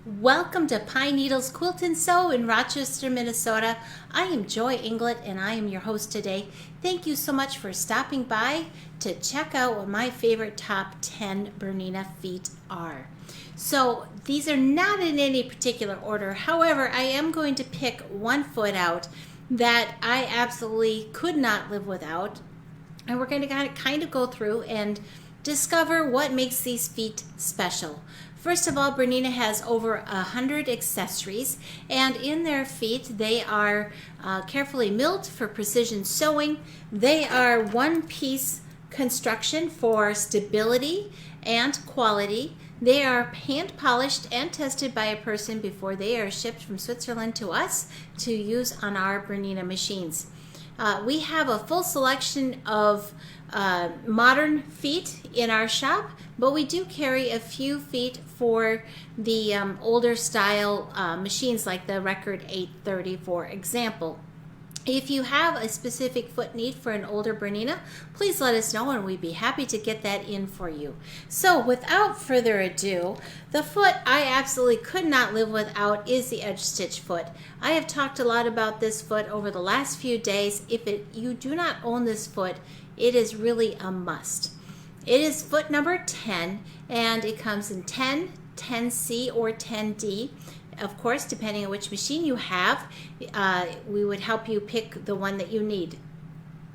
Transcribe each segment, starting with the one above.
Welcome to Pine Needles Quilt and Sew in Rochester, Minnesota. I am Joy Inglet and I am your host today. Thank you so much for stopping by to check out what my favorite top 10 Bernina feet are. So these are not in any particular order. However, I am going to pick one foot out that I absolutely could not live without. And we're going to kind of go through and discover what makes these feet special. First of all, Bernina has over 100 accessories, and in their feet they are carefully milled for precision sewing. They are one-piece construction for stability and quality. They are hand polished and tested by a person before they are shipped from Switzerland to us to use on our Bernina machines. We have a full selection of modern feet in our shop, but we do carry a few feet for the older style machines like the Record 830, for example. If you have a specific foot need for an older Bernina, please let us know and we'd be happy to get that in for you. So without further ado, the foot I absolutely could not live without is the edge stitch foot. I have talked a lot about this foot over the last few days. If you do not own this foot, it is really a must. It is foot number 10 and it comes in 10, 10C, or 10D. Of course, depending on which machine you have, we would help you pick the one that you need.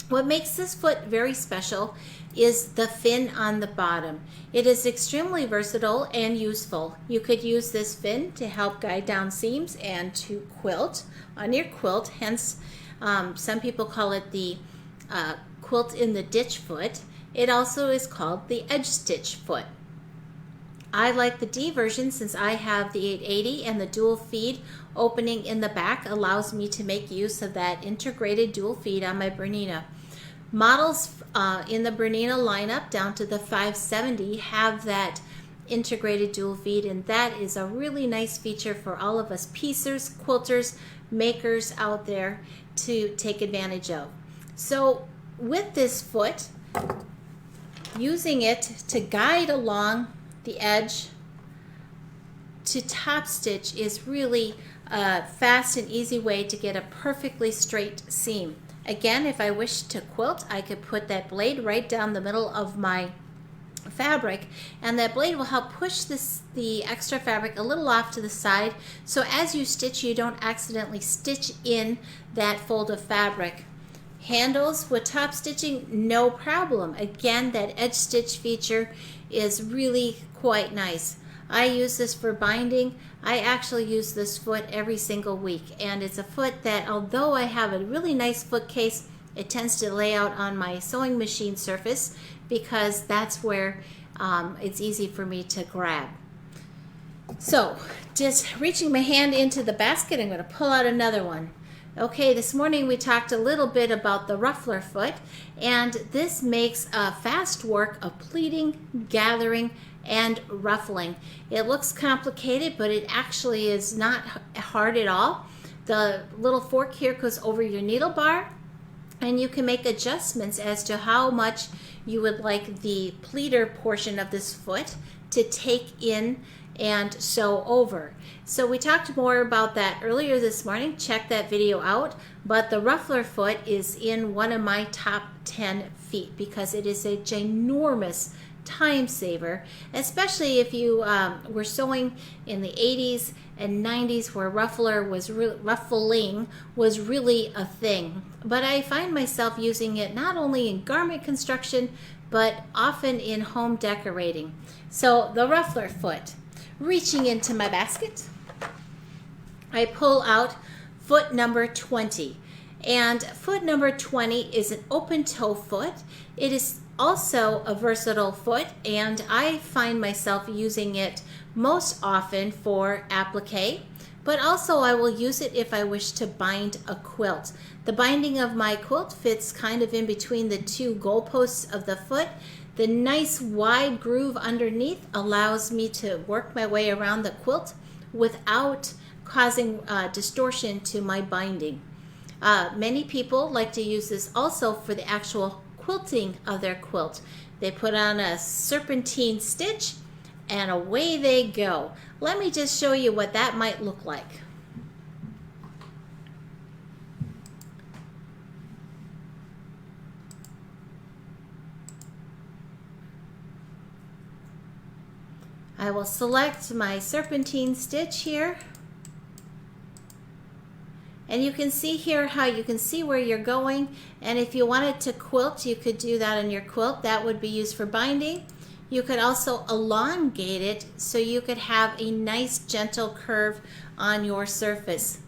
What makes this foot very special is the fin on the bottom. It is extremely versatile and useful. You could use this fin to help guide down seams and to quilt on your quilt. Hence, some people call it the quilt in the ditch foot. It also is called the edge stitch foot. I like the D version since I have the 880 and the dual feed opening in the back allows me to make use of that integrated dual feed on my Bernina. Models in the Bernina lineup down to the 570 have that integrated dual feed, and that is a really nice feature for all of us piecers, quilters, makers out there to take advantage of. So with this foot, using it to guide along the edge to top stitch is really a fast and easy way to get a perfectly straight seam. Again, if I wish to quilt, I could put that blade right down the middle of my fabric, and that blade will help push the extra fabric a little off to the side, so as you stitch you don't accidentally stitch in that fold of fabric. Handles with top stitching, no problem. Again, that edge stitch feature is really quite nice. I use this for binding. I actually use this foot every single week, and it's a foot that, although I have a really nice foot case, it tends to lay out on my sewing machine surface because that's where it's easy for me to grab. So just reaching my hand into the basket, I'm going to pull out another one. Okay, this morning we talked a little bit about the Ruffler foot, and this makes fast work of pleating, gathering, and ruffling. It looks complicated, but it actually is not hard at all. The little fork here goes over your needle bar, and you can make adjustments as to how much you would like the pleater portion of this foot to take in and sew over. So we talked more about that earlier this morning. Check that video out. But the Ruffler foot is in one of my top 10 feet because it is a ginormous time saver, especially if you were sewing in the 80s and 90s where ruffling was really a thing. But I find myself using it not only in garment construction but often in home decorating. So the Ruffler foot. Reaching into my basket, I pull out foot number 20. And foot number 20 is an open toe foot. It is also a versatile foot, and I find myself using it most often for applique, but also I will use it if I wish to bind a quilt. The binding of my quilt fits kind of in between the two goalposts of the foot. The nice wide groove underneath allows me to work my way around the quilt without causing distortion to my binding. Many people like to use this also for the actual quilting of their quilt. They put on a serpentine stitch and away they go. Let me just show you what that might look like. I will select my serpentine stitch here. And you can see here how you can see where you're going. And if you wanted to quilt, you could do that on your quilt. That would be used for binding. You could also elongate it so you could have a nice gentle curve on your surface.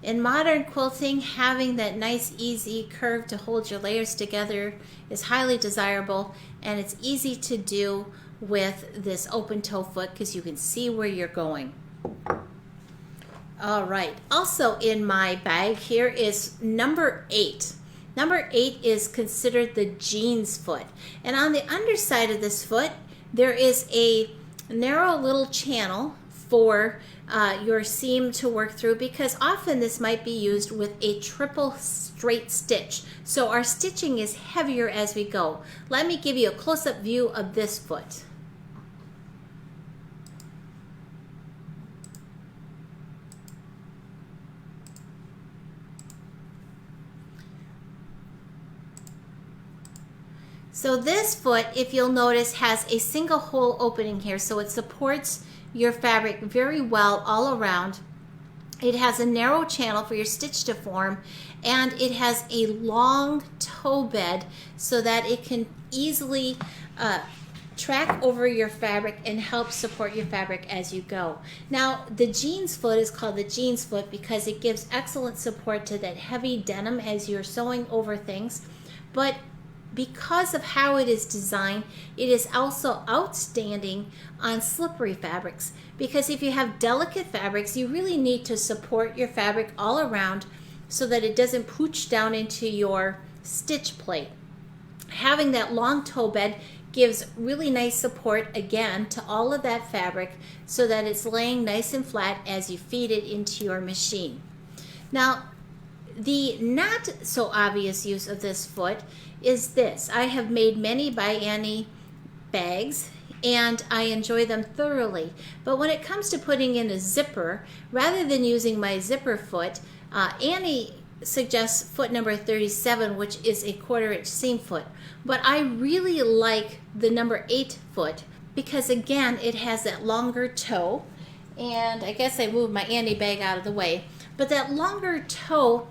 In modern quilting, having that nice easy curve to hold your layers together is highly desirable, and it's easy to do with this open toe foot because you can see where you're going. All right, also in my bag here is number 8. Number 8 is considered the jeans foot, and on the underside of this foot there is a narrow little channel for your seam to work through, because often this might be used with a triple straight stitch, so our stitching is heavier as we go. Let me give you a close-up view of this foot. So this foot, if you'll notice, has a single hole opening here, so it supports your fabric very well all around. It has a narrow channel for your stitch to form, and it has a long toe bed so that it can easily track over your fabric and help support your fabric as you go. Now, the jeans foot is called the jeans foot because it gives excellent support to that heavy denim as you're sewing over things, but because of how it is designed, it is also outstanding on slippery fabrics, because if you have delicate fabrics, you really need to support your fabric all around so that it doesn't pooch down into your stitch plate. Having that long toe bed gives really nice support again to all of that fabric so that it's laying nice and flat as you feed it into your machine. Now, the not so obvious use of this foot is this. I have made many by Annie bags and I enjoy them thoroughly, but when it comes to putting in a zipper, rather than using my zipper foot, Annie suggests foot number 37, which is a 1/4 inch seam foot, but I really like the number 8 foot because again it has that longer toe, and I guess I moved my Annie bag out of the way, but that longer toe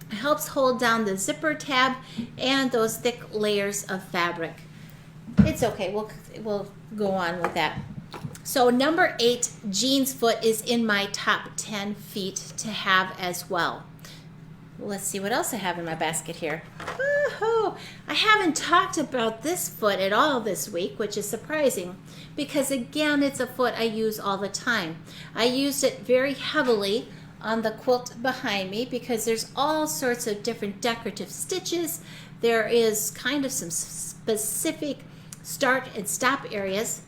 helps hold down the zipper tab and those thick layers of fabric. It's okay, we'll go on with that. So number 8 jeans foot is in my top 10 feet to have as well. Let's see what else I have in my basket here. Woo-hoo! I haven't talked about this foot at all this week, which is surprising because again it's a foot I use all the time. I use it very heavily on the quilt behind me because there's all sorts of different decorative stitches. There is kind of some specific start and stop areas.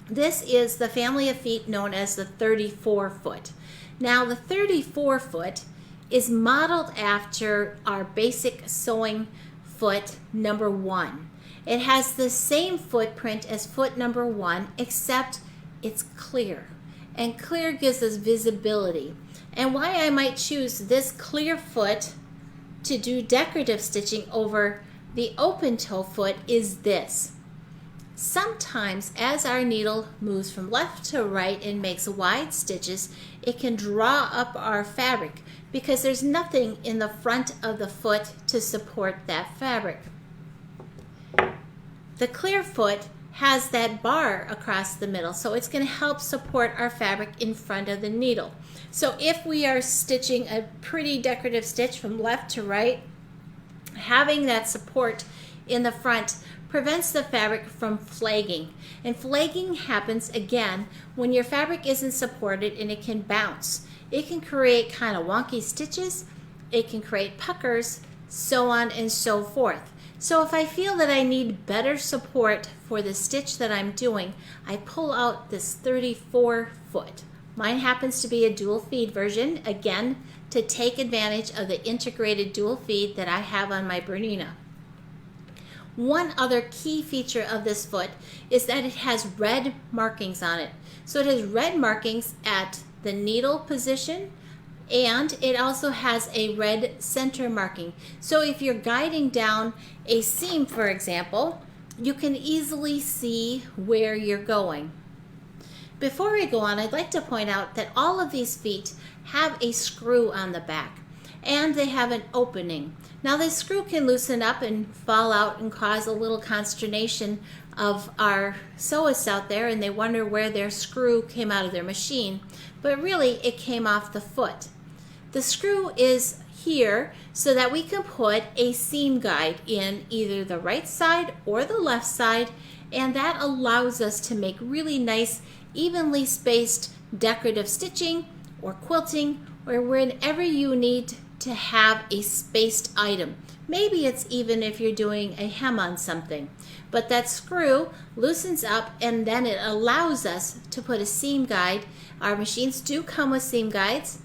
This is the family of feet known as the 34 foot. Now the 34 foot is modeled after our basic sewing foot number 1. It has the same footprint as foot number 1, except it's clear, and clear gives us visibility. And why I might choose this clear foot to do decorative stitching over the open toe foot is this. Sometimes as our needle moves from left to right and makes wide stitches, it can draw up our fabric because there's nothing in the front of the foot to support that fabric. The clear foot has that bar across the middle, so it's going to help support our fabric in front of the needle. So if we are stitching a pretty decorative stitch from left to right, having that support in the front prevents the fabric from flagging. And flagging happens again when your fabric isn't supported and it can bounce. It can create kind of wonky stitches, it can create puckers, so on and so forth. So if I feel that I need better support for the stitch that I'm doing, I pull out this 34 foot. Mine happens to be a dual feed version, again, to take advantage of the integrated dual feed that I have on my Bernina. One other key feature of this foot is that it has red markings on it. So it has red markings at the needle position, and it also has a red center marking. So if you're guiding down a seam, for example, you can easily see where you're going. Before we go on, I'd like to point out that all of these feet have a screw on the back, and they have an opening. Now this screw can loosen up and fall out and cause a little consternation of our sewists out there, and they wonder where their screw came out of their machine, but really it came off the foot. The screw is here so that we can put a seam guide in either the right side or the left side, and that allows us to make really nice, evenly spaced decorative stitching or quilting, or whenever you need to have a spaced item. Maybe it's even if you're doing a hem on something. But that screw loosens up, and then it allows us to put a seam guide. Our machines do come with seam guides,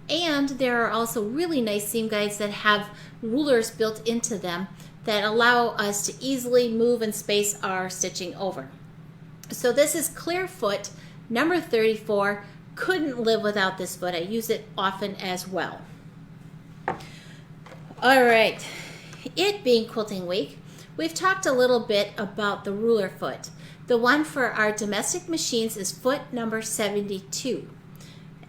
and there are also really nice seam guides that have rulers built into them that allow us to easily move and space our stitching over. So this is clear foot number 34. Couldn't live without this foot. I use it often as well. All right, it being quilting week, we've talked a little bit about the ruler foot. The one for our domestic machines is foot number 72.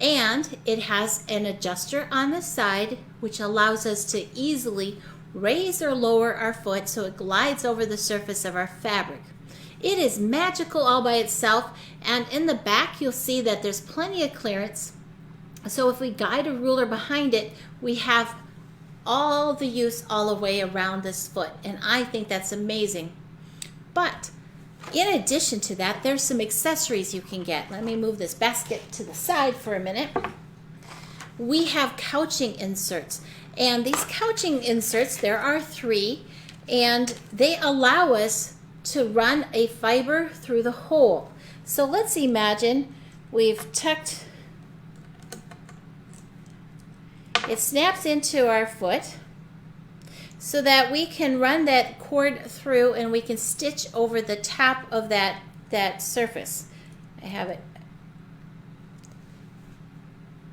And it has an adjuster on the side which allows us to easily raise or lower our foot so it glides over the surface of our fabric. It is magical all by itself, and in the back you'll see that there's plenty of clearance. So if we guide a ruler behind it, we have all the use all the way around this foot, and I think that's amazing. But in addition to that, there's some accessories you can get. Let me move this basket to the side for a minute. We have couching inserts, and these couching inserts, there are 3, and they allow us to run a fiber through the hole. So let's imagine we've tucked, it snaps into our foot so that we can run that cord through and we can stitch over the top of that surface. I have it.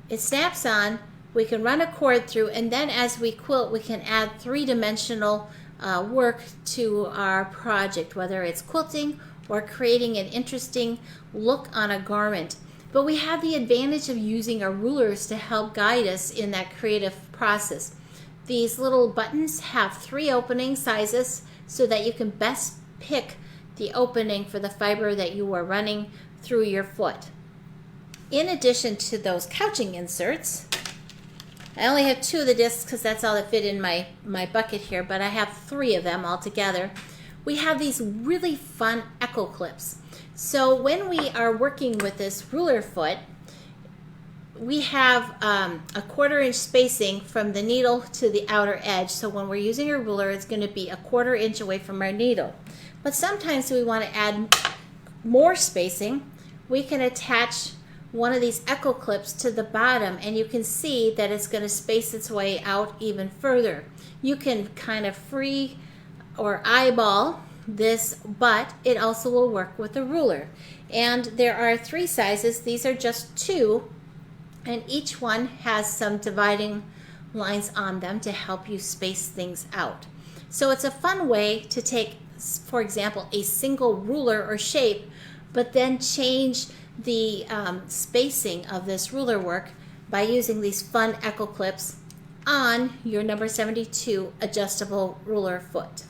It snaps on, we can run a cord through, and then as we quilt we can add 3-dimensional work to our project, whether it's quilting or creating an interesting look on a garment. But we have the advantage of using our rulers to help guide us in that creative process. These little buttons have 3 opening sizes so that you can best pick the opening for the fiber that you are running through your foot. In addition to those couching inserts, I only have 2 of the discs because that's all that fit in my bucket here, but I have 3 of them all together. We have these really fun echo clips. So when we are working with this ruler foot, we have a 1/4 inch spacing from the needle to the outer edge. So when we're using a ruler, it's going to be a 1/4 inch away from our needle. But sometimes we want to add more spacing. We can attach one of these echo clips to the bottom, and you can see that it's going to space its way out even further. You can kind of free or eyeball this, but it also will work with a ruler. And there are 3 sizes. These are just 2, and each one has some dividing lines on them to help you space things out. So it's a fun way to take, for example, a single ruler or shape, but then change the spacing of this ruler work by using these fun echo clips on your number 72 adjustable ruler foot.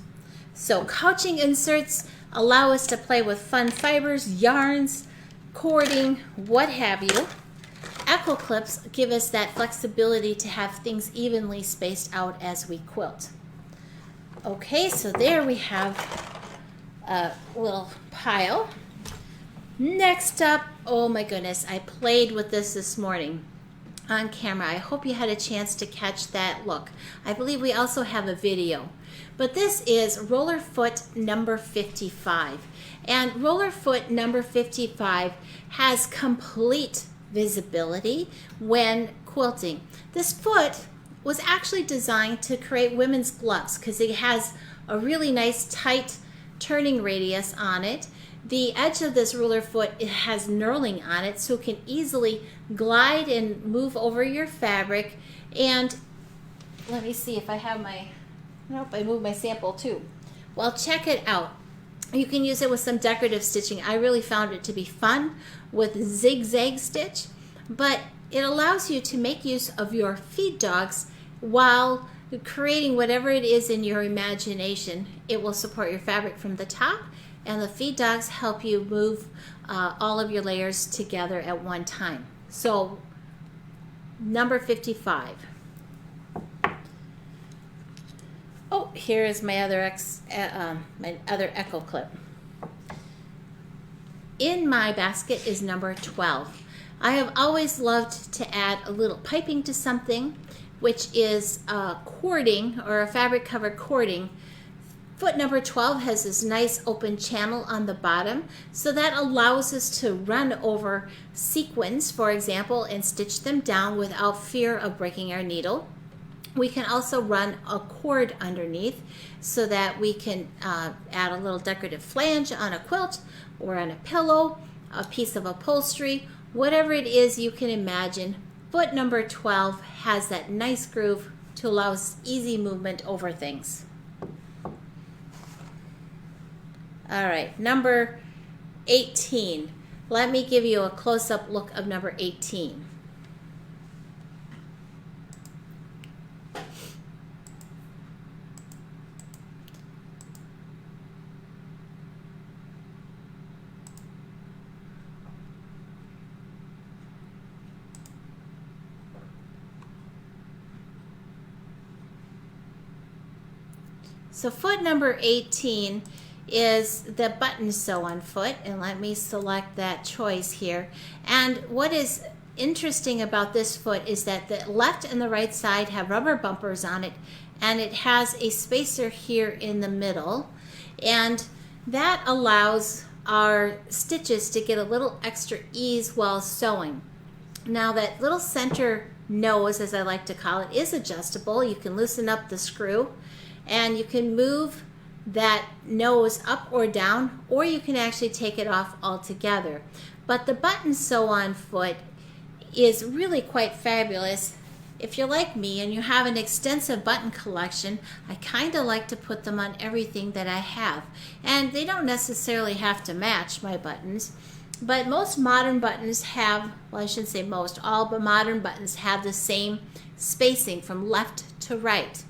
So couching inserts allow us to play with fun fibers, yarns, cording, what have you. Echo clips give us that flexibility to have things evenly spaced out as we quilt. Okay, so there we have a little pile. Next up, oh my goodness, I played with this morning on camera. I hope you had a chance to catch that look. I believe we also have a video. But this is roller foot number 55. And roller foot number 55 has complete visibility when quilting. This foot was actually designed to create women's gloves because it has a really nice tight turning radius on it. The edge of this ruler foot, it has knurling on it, so it can easily glide and move over your fabric. And let me see if I have my, nope, I moved my sample too. Well, check it out. You can use it with some decorative stitching. I really found it to be fun with zigzag stitch, but it allows you to make use of your feed dogs while creating whatever it is in your imagination. It will support your fabric from the top, and the feed dogs help you move all of your layers together at one time. So number 55. Oh, here is my other echo clip. In my basket is number 12. I have always loved to add a little piping to something, which is cording or a fabric covered cording. Foot number 12 has this nice open channel on the bottom, so that allows us to run over sequins, for example, and stitch them down without fear of breaking our needle. We can also run a cord underneath so that we can add a little decorative flange on a quilt or on a pillow, a piece of upholstery, whatever it is you can imagine. Foot number 12 has that nice groove to allow us easy movement over things. All right, number 18. Let me give you a close-up look of number 18. So foot number 18 is the button sew on foot, and let me select that choice here. And what is interesting about this foot is that the left and the right side have rubber bumpers on it, and it has a spacer here in the middle, and that allows our stitches to get a little extra ease while sewing. Now that little center nose, as I like to call it, is adjustable. You can loosen up the screw and you can move that nose up or down, or you can actually take it off altogether. But the button sew on foot is really quite fabulous. If you're like me and you have an extensive button collection, I kind of like to put them on everything that I have. And they don't necessarily have to match my buttons, but most modern buttons have, well, I shouldn't say most, all but modern buttons have the same spacing from left to right.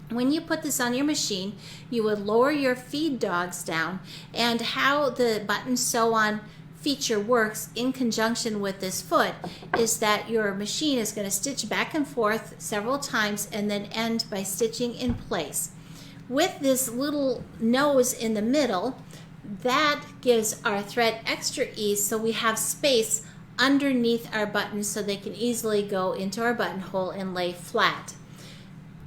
When you put this on your machine, you would lower your feed dogs down, and how the button sew on feature works in conjunction with this foot is that your machine is going to stitch back and forth several times and then end by stitching in place. With this little nose in the middle, that gives our thread extra ease, so we have space underneath our buttons so they can easily go into our buttonhole and lay flat.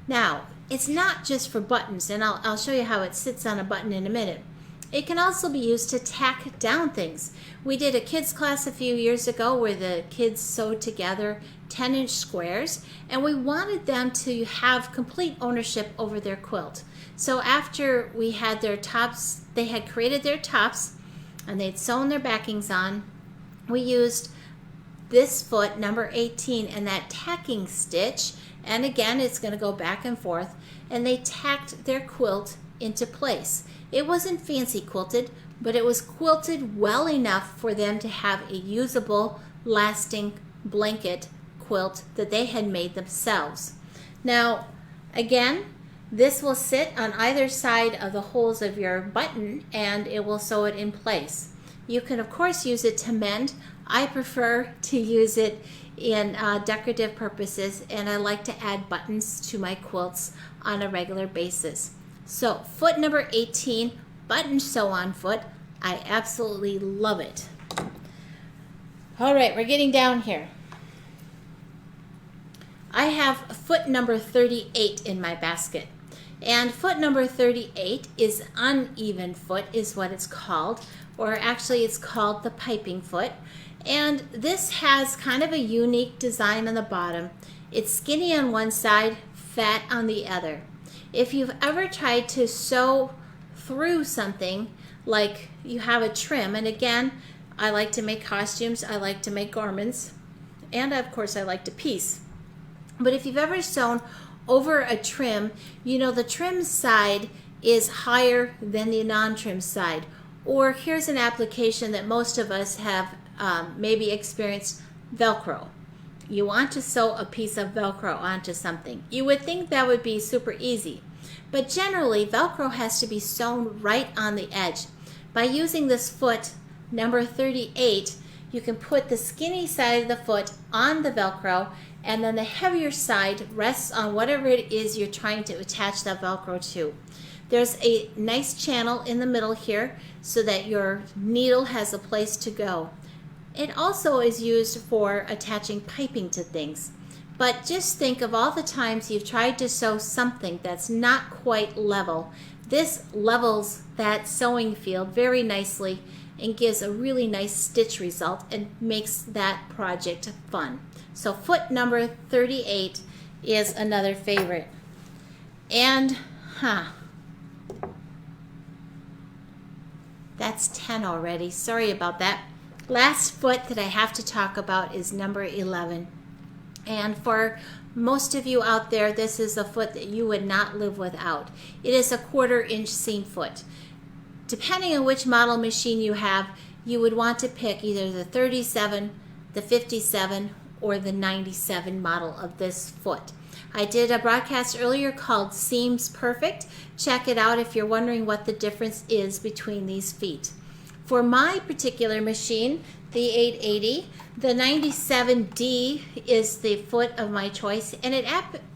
Now, it's not just for buttons, and I'll show you how it sits on a button in a minute. It can also be used to tack down things. We did a kids class a few years ago where the kids sewed together 10-inch squares, and we wanted them to have complete ownership over their quilt. So after we had their tops, they had created their tops and they'd sewn their backings on, we used this foot, number 18, and that tacking stitch, and again it's going to go back and forth, and they tacked their quilt into place. It wasn't fancy quilted, but it was quilted well enough for them to have a usable, lasting blanket quilt that they had made themselves. Now, again, this will sit on either side of the holes of your button, and it will sew it in place. You can, of course, use it to mend. I prefer to use it in decorative purposes, and I like to add buttons to my quilts on a regular basis. So foot number 18, button sew on foot. I absolutely love it. All right, we're getting down here. I have foot number 38 in my basket. And foot number 38 is uneven foot is what it's called, or actually it's called the piping foot. And this has kind of a unique design on the bottom. It's skinny on one side, fat on the other. If you've ever tried to sew through something, like you have a trim, and again, I like to make costumes, I like to make garments, and of course I like to piece. But if you've ever sewn over a trim, you know the trim side is higher than the non-trim side. Or here's an application that most of us have maybe experienced: Velcro. You want to sew a piece of Velcro onto something. You would think that would be super easy, but generally Velcro has to be sewn right on the edge. By using this foot, number 38, you can put the skinny side of the foot on the Velcro, and then the heavier side rests on whatever it is you're trying to attach that Velcro to. There's a nice channel in the middle here so that your needle has a place to go. It also is used for attaching piping to things. But just think of all the times you've tried to sew something that's not quite level. This levels that sewing field very nicely and gives a really nice stitch result and makes that project fun. So foot number 38 is another favorite. And that's 10 already. Sorry about that. Last foot that I have to talk about is number 11. And for most of you out there, this is a foot that you would not live without. It is a 1/4 inch seam foot. Depending on which model machine you have, you would want to pick either the 37, the 57, or the 97 model of this foot. I did a broadcast earlier called Seams Perfect. Check it out if you're wondering what the difference is between these feet. For my particular machine, the 880, the 97D is the foot of my choice, and it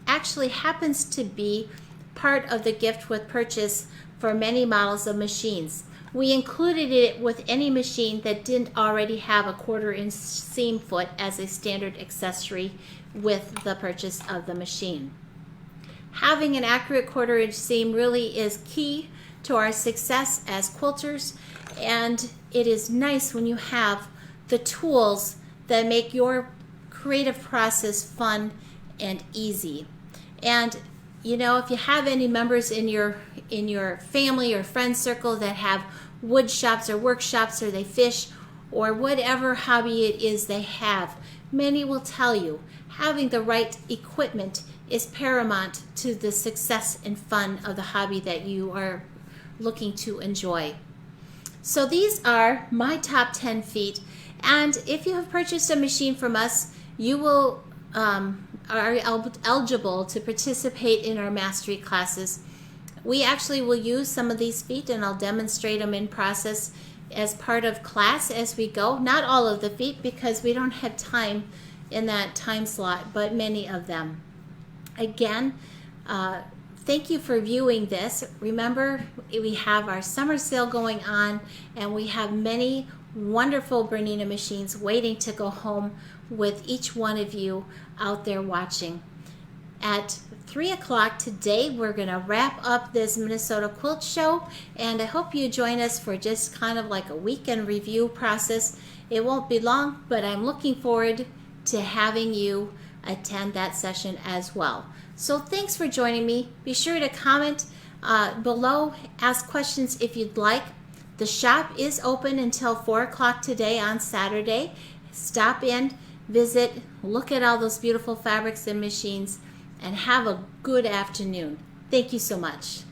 actually happens to be part of the gift with purchase for many models of machines. We included it with any machine that didn't already have a 1/4 inch seam foot as a standard accessory with the purchase of the machine. Having an accurate 1/4 inch seam really is key to our success as quilters, and it is nice when you have the tools that make your creative process fun and easy. And you know, if you have any members in your family or friend circle that have wood shops or workshops, or they fish, or whatever hobby it is they have, many will tell you having the right equipment is paramount to the success and fun of the hobby that you are looking to enjoy. So these are my top 10 feet, and if you have purchased a machine from us, you will are eligible to participate in our mastery classes. We actually will use some of these feet, and I'll demonstrate them in process as part of class as we go. Not all of the feet, because we don't have time in that time slot, but many of them. Again, thank you for viewing this. Remember, we have our summer sale going on, and we have many wonderful Bernina machines waiting to go home with each one of you out there watching. At 3 o'clock today, we're going to wrap up this Minnesota Quilt Show, and I hope you join us for just kind of like a weekend review process. It won't be long, but I'm looking forward to having you attend that session as well. So thanks for joining me. Be sure to comment below, ask questions if you'd like. The shop is open until 4 o'clock today on Saturday. Stop in, visit, look at all those beautiful fabrics and machines, and have a good afternoon. Thank you so much.